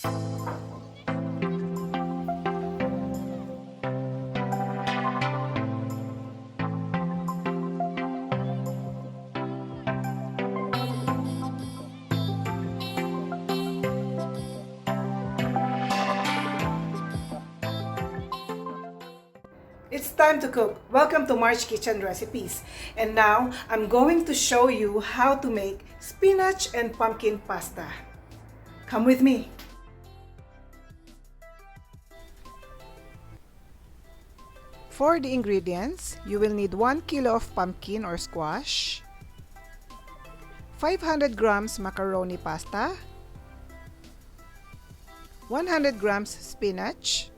It's time to cook. Welcome to Marj Kitchen Recipes. And now, I'm going to show you how to make spinach and pumpkin pasta. Come with me. For the ingredients, you will need 1 kilo of pumpkin or squash, 500 grams macaroni pasta, 100 grams spinach,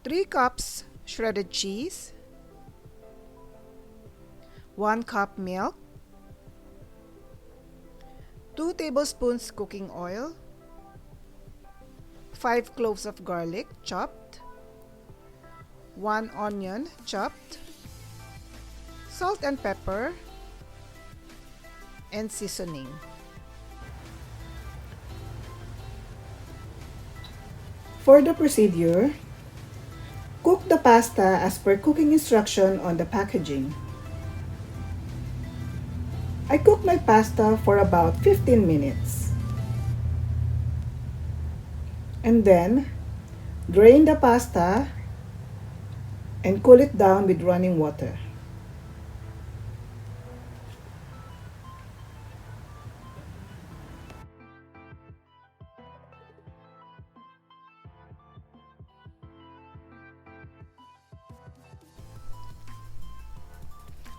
3 cups shredded cheese, 1 cup milk, 2 tablespoons cooking oil, 5 cloves of garlic chopped, 1 onion chopped, salt and pepper, and seasoning. For the procedure, cook the pasta as per cooking instruction on the packaging. I cooked my pasta for about 15 minutes. And then, drain the pasta and cool it down with running water.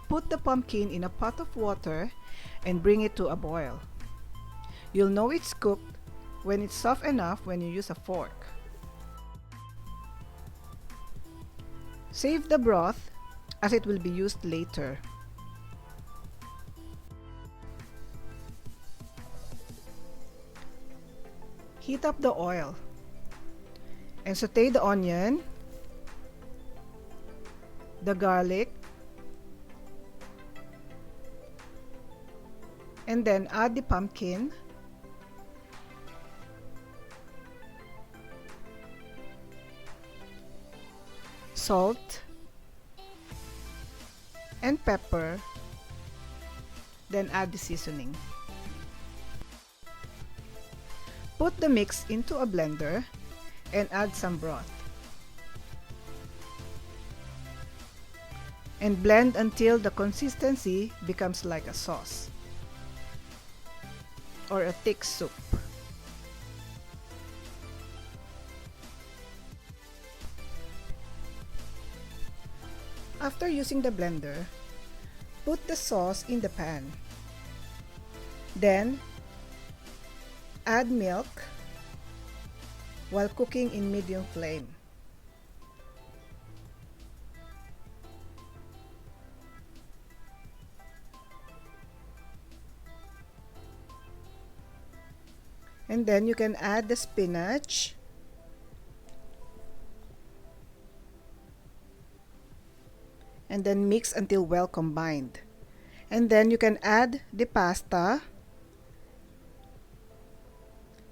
Put the pumpkin in a pot of water and bring it to a boil. You'll know it's cooked when it's soft enough when you use a fork. Save the broth as it will be used later. Heat up the oil and saute the onion, the garlic, and then add the pumpkin, salt, and pepper, then add the seasoning. Put the mix into a blender and add some broth. And blend until the consistency becomes like a sauce or a thick soup. After using the blender, put the sauce in the pan. Then, add milk while cooking in medium flame. And then you can add the spinach, and then mix until well combined. And then you can add the pasta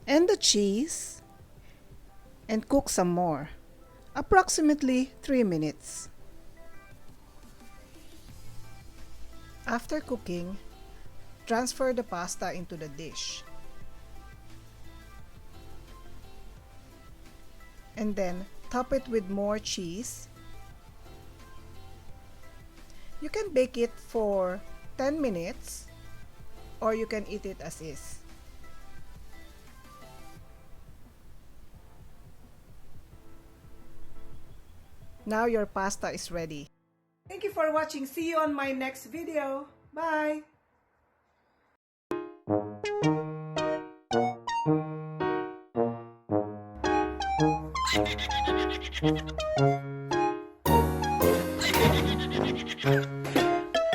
and the cheese and cook some more, approximately 3 minutes. After cooking, transfer the pasta into the dish. And then top it with more cheese. You can bake it for 10 minutes or you can eat it as is. Now your pasta is ready. Thank you for watching. See you on my next video. Bye!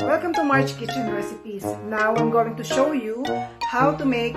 Welcome to Marj Kitchen Recipes. Now I'm going to show you how to make